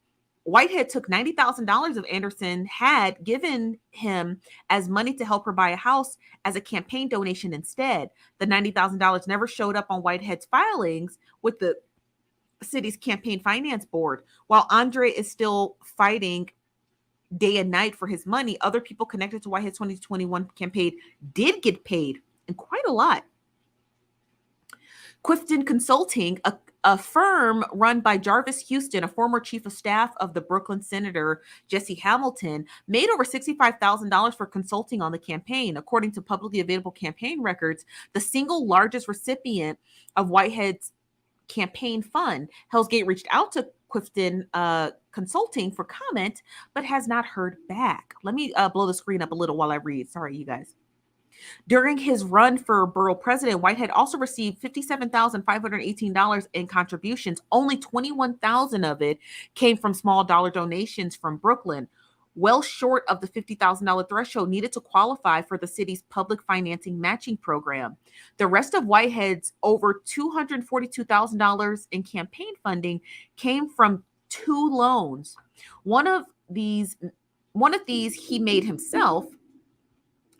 Whitehead took $90,000 of Anderson had given him as money to help her buy a house as a campaign donation instead. The $90,000 never showed up on Whitehead's filings with the city's campaign finance board. While Andre is still fighting day and night for his money, other people connected to Whitehead's 2021 campaign did get paid, and quite a lot. Clifton Consulting, a firm run by Jarvis Houston, a former chief of staff of the Brooklyn Senator Jesse Hamilton, made over $65,000 for consulting on the campaign. According to publicly available campaign records, the single largest recipient of Whitehead's campaign fund. Hell's Gate reached out to Clifton Consulting for comment, but has not heard back. Let me blow the screen up a little while I read. Sorry, you guys. During his run for borough president, Whitehead also received $57,518 in contributions. Only $21,000 of it came from small dollar donations from Brooklyn, well short of the $50,000 threshold needed to qualify for the city's public financing matching program. The rest of Whitehead's over $242,000 in campaign funding came from two loans. One of these he made himself,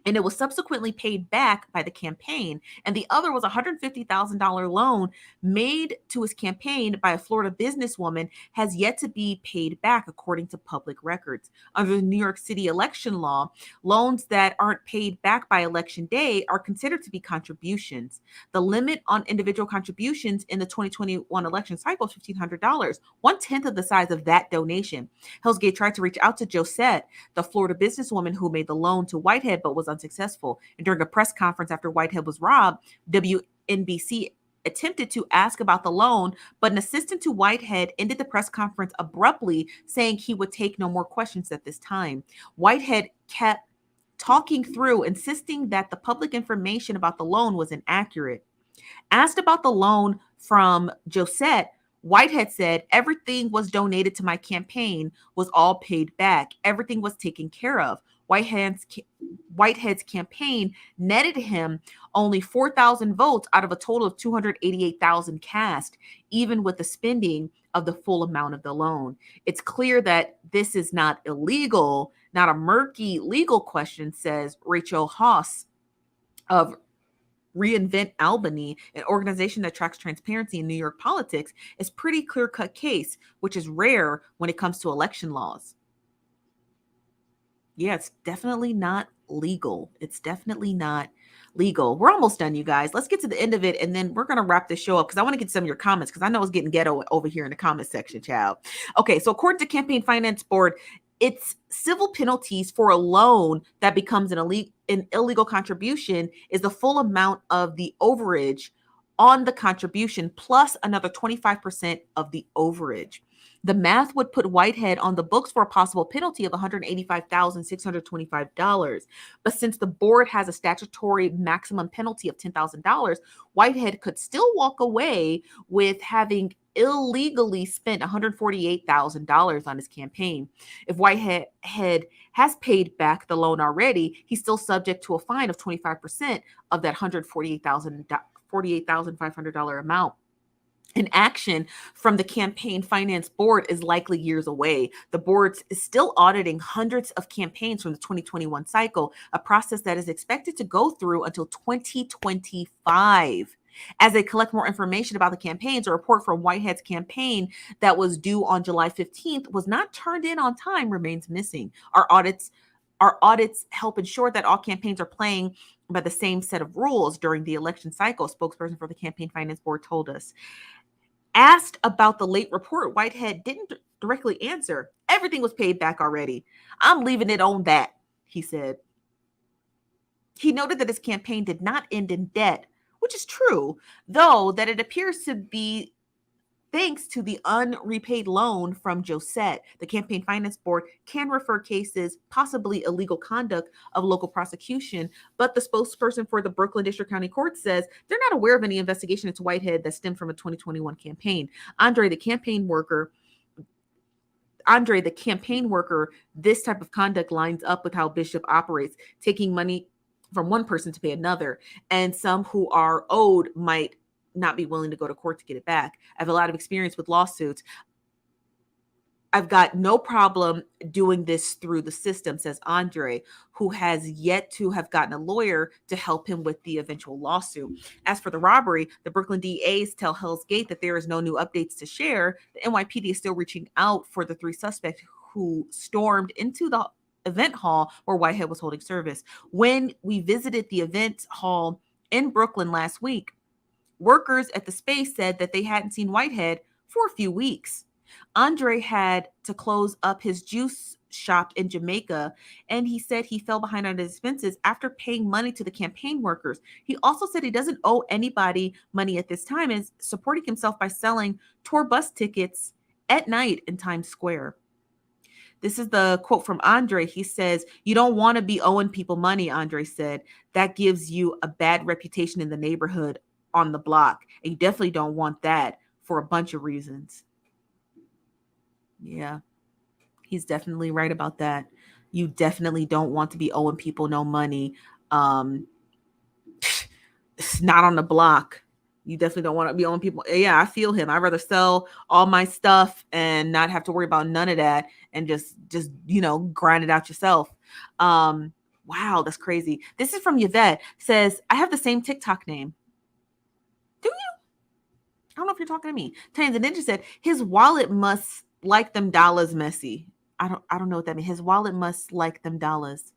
and it was subsequently paid back by the campaign. And the other was a $150,000 loan made to his campaign by a Florida businesswoman, has yet to be paid back, according to public records. Under the New York City election law, loans that aren't paid back by election day are considered to be contributions. The limit on individual contributions in the 2021 election cycle is $1,500, 1/10 of the size of that donation. Hell's Gate tried to reach out to Josette, the Florida businesswoman who made the loan to Whitehead, but was unsuccessful. And during a press conference after Whitehead was robbed, WNBC attempted to ask about the loan, but an assistant to Whitehead ended the press conference abruptly, saying he would take no more questions at this time. Whitehead kept talking through, insisting that the public information about the loan was inaccurate. Asked about the loan from Josette, Whitehead said, "Everything was donated to my campaign, was all paid back. Everything was taken care of." Whitehead's campaign netted him only 4,000 votes out of a total of 288,000 cast, even with the spending of the full amount of the loan. It's clear that this is not illegal, not a murky legal question, says Rachel Haas of Reinvent Albany, an organization that tracks transparency in New York politics. Is pretty clear-cut case, which is rare when it comes to election laws. Yeah, it's definitely not legal. It's definitely not legal. We're almost done, you guys. Let's get to the end of it, and then we're going to wrap this show up because I want to get some of your comments because I know it's getting ghetto over here in the comment section, child. Okay, so according to Campaign Finance Board, it's civil penalties for a loan that becomes an illegal contribution is the full amount of the overage on the contribution plus another 25% of the overage. The math would put Whitehead on the books for a possible penalty of $185,625. But since the board has a statutory maximum penalty of $10,000, Whitehead could still walk away with having illegally spent $148,000 on his campaign. If Whitehead has paid back the loan already, he's still subject to a fine of 25% of that $148,500 amount. An action from the Campaign Finance Board is likely years away. The board is still auditing hundreds of campaigns from the 2021 cycle, a process that is expected to go through until 2025. As they collect more information about the campaigns, a report from Whitehead's campaign that was due on July 15th was not turned in on time remains missing. Our audits help ensure that all campaigns are playing by the same set of rules during the election cycle, a spokesperson for the Campaign Finance Board told us. Asked about the late report, Whitehead didn't directly answer. Everything was paid back already. I'm leaving it on that, he said. He noted that his campaign did not end in debt, which is true, though that it appears to be Thanks to the unrepaid loan from Josette, the Campaign Finance Board can refer cases, possibly illegal conduct of local prosecution. But the spokesperson for the Brooklyn District County Court says they're not aware of any investigation into Whitehead that stemmed from a 2021 campaign. Andre, the campaign worker, this type of conduct lines up with how Bishop operates, taking money from one person to pay another. And some who are owed might not be willing to go to court to get it back. I have a lot of experience with lawsuits. I've got no problem doing this through the system, says Andre, who has yet to have gotten a lawyer to help him with the eventual lawsuit. As for the robbery, the Brooklyn DAs tell Hell's Gate that there is no new updates to share. The NYPD is still reaching out for the 3 suspects who stormed into the event hall where Whitehead was holding service. When we visited the event hall in Brooklyn last week, workers at the space said that they hadn't seen Whitehead for a few weeks. Andre had to close up his juice shop in Jamaica, and he said he fell behind on his expenses after paying money to the campaign workers. He also said he doesn't owe anybody money at this time and is supporting himself by selling tour bus tickets at night in Times Square. This is the quote from Andre. He says, "You don't want to be owing people money," Andre said. "That gives you a bad reputation in the neighborhood on the block. And you definitely don't want that for a bunch of reasons." Yeah, he's definitely right about that. You definitely don't want to be owing people no money. It's not on the block. You definitely don't want to be owing people. Yeah, I feel him. I'd rather sell all my stuff and not have to worry about none of that and just grind it out yourself. Wow, that's crazy. This is from Yvette. Says, "I have the same TikTok name." Do you? I don't know if you're talking to me. Tanya the Ninja said, "His wallet must like them dollars messy." I don't know what that means. His wallet must like them dollars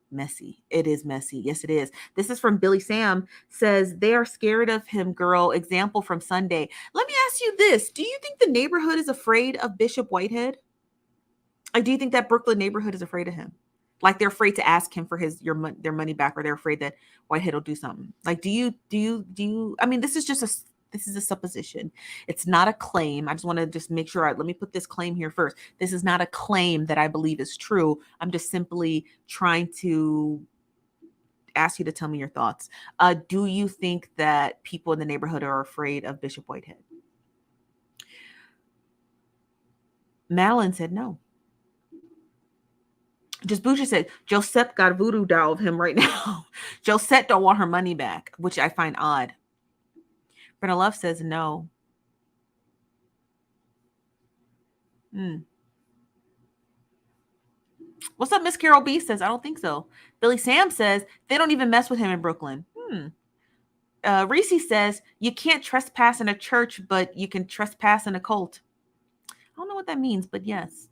messy. It is messy. Yes, it is. This is from Billy Sam. Says, "They are scared of him, girl. Example from Sunday." Let me ask you this. Do you think the neighborhood is afraid of Bishop Whitehead? Or do you think that Brooklyn neighborhood is afraid of him? Like they're afraid to ask him for their money back, or they're afraid that Whitehead will do something. Like, do you, I mean, this is a supposition. It's not a claim. I just want to just make sure let me put this claim here first. This is not a claim that I believe is true. I'm just simply trying to ask you to tell me your thoughts. Do you think that people in the neighborhood are afraid of Bishop Whitehead? Madeline said no. Just Boucher said, "Josette got voodoo doll of him right now." Josette don't want her money back, which I find odd. Brenda Love says no. What's up, Miss Carol B says, "I don't think so." Billy Sam says, "They don't even mess with him in Brooklyn." Reese says, "You can't trespass in a church, but you can trespass in a cult." I don't know what that means, but yes.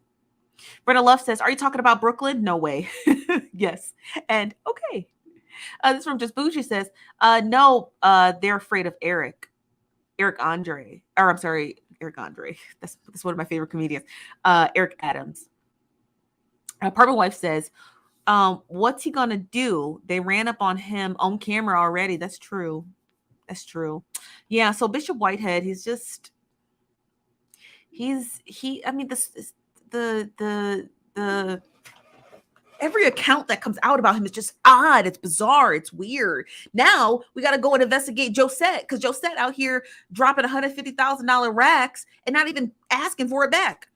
Brenda Love says, "Are you talking about Brooklyn?" No way. Yes. And okay. This from Just Bougie says, "No, they're afraid of Eric Andre. Or I'm sorry, Eric Andre. That's one of my favorite comedians. Eric Adams." Apartment Wife says, "What's he gonna do? They ran up on him on camera already." That's true. That's true. Yeah. So Bishop Whitehead, I mean, the every account that comes out about him is just odd. It's bizarre. It's weird. Now we got to go and investigate Josette, because Josette out here dropping $150,000 racks and not even asking for it back.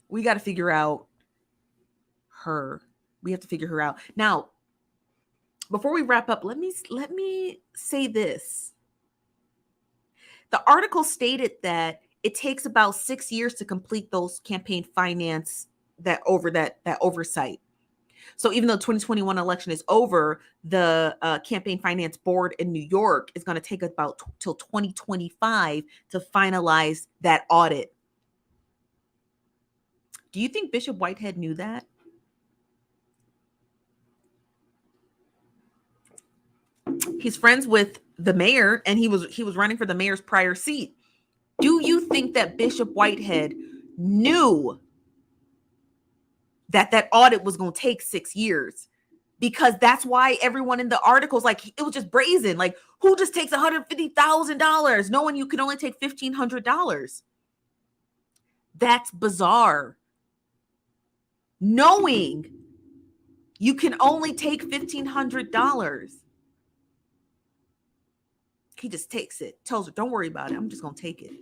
We got to figure out her. We have to figure her out. Now, before we wrap up, let me say this. The article stated that it takes about 6 years to complete those campaign finance that oversight. So even though the 2021 election is over, the campaign finance board in New York is going to take about till 2025 to finalize that audit. Do you think Bishop Whitehead knew that? He's friends with the mayor, and he was running for the mayor's prior seat. Do you think that Bishop Whitehead knew that audit was going to take 6 years? because that's why everyone in the articles, like, it was just brazen. Like, who just takes $150,000 knowing you can only take $1,500? That's bizarre. Knowing you can only take $1,500. He just takes it, tells her, don't worry about it. I'm just going to take it.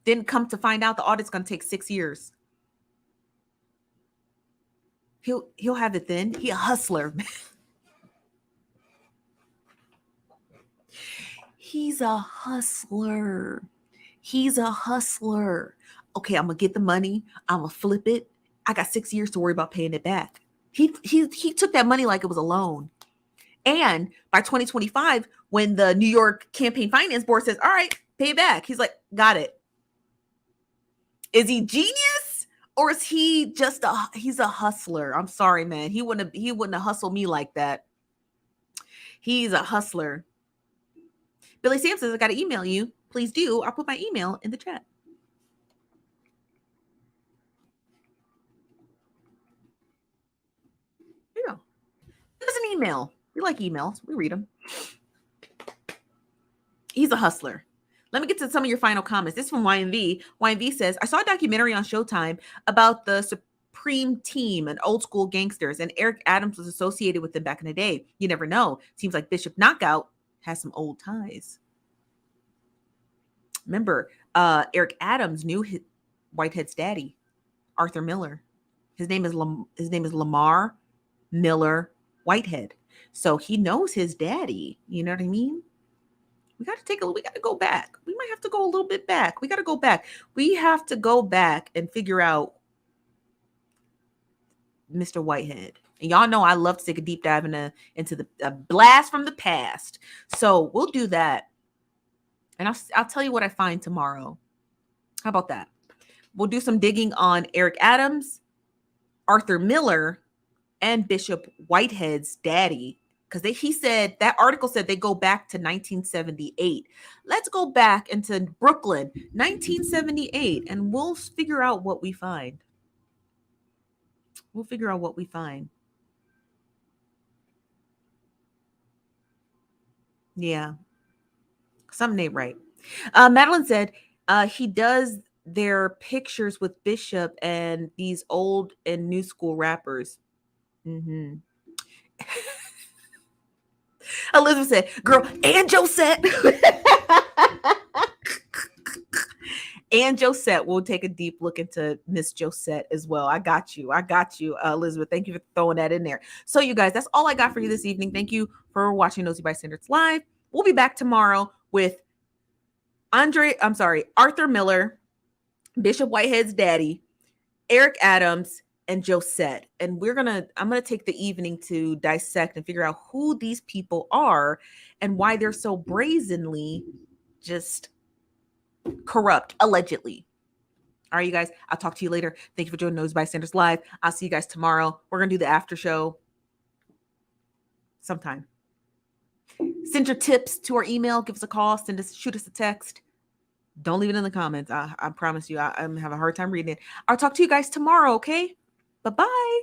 Then come to find out the audit's going to take 6 years. He'll have it then. He a hustler. He's a hustler. He's a hustler. Okay, I'm going to get the money. I'm going to flip it. I got 6 years to worry about paying it back. He took that money like it was a loan. And by 2025, when the New York Campaign Finance Board says, all right, pay it back, he's like, got it. Is he genius? Or is he just he's a hustler? I'm sorry, man. He wouldn't have hustled me like that. He's a hustler. Billy Sam says, I got to email you. Please do. I'll put my email in the chat. Yeah. There's an email. We like emails. We read them. He's a hustler. Let me get to some of your final comments. This is from YMV. YMV says, I saw a documentary on Showtime about the Supreme Team and old school gangsters, and Eric Adams was associated with them back in the day. You never know. Seems like Bishop Knockout has some old ties. Remember, Eric Adams knew Whitehead's daddy, Arthur Miller. His name is Lamar Miller Whitehead. So he knows his daddy. You know what I mean? We got to go back. We might have to go a little bit back. We got to go back. We have to go back and figure out Mr. Whitehead. And y'all know I love to take a deep dive into the blast from the past. So we'll do that. And I'll tell you what I find tomorrow. How about that? We'll do some digging on Eric Adams, Arthur Miller, and Bishop Whitehead's daddy. Because he said, that article said they go back to 1978. Let's go back into Brooklyn, 1978, and we'll figure out what we find. We'll figure out what we find. Yeah. Something ain't right. Madeline said he does their pictures with Bishop and these old and new school rappers. Mm-hmm. Elizabeth said, girl, and Josette. And Josette, we'll take a deep look into Miss Josette as well. I got you, Elizabeth. Thank you for throwing that in there. So you guys, that's all I got for you this evening. Thank you for watching Nosy Bystanders Live. We'll be back tomorrow with Arthur Miller, Bishop Whitehead's daddy, Eric Adams, and Josette. And I'm going to take the evening to dissect and figure out who these people are and why they're so brazenly just corrupt, allegedly. All right, you guys, I'll talk to you later. Thank you for joining Nosy Bystanders Live. I'll see you guys tomorrow. We're going to do the after show sometime. Send your tips to our email. Give us a call. Shoot us a text. Don't leave it in the comments. I promise you, I'm having a hard time reading it. I'll talk to you guys tomorrow, okay? Bye-bye.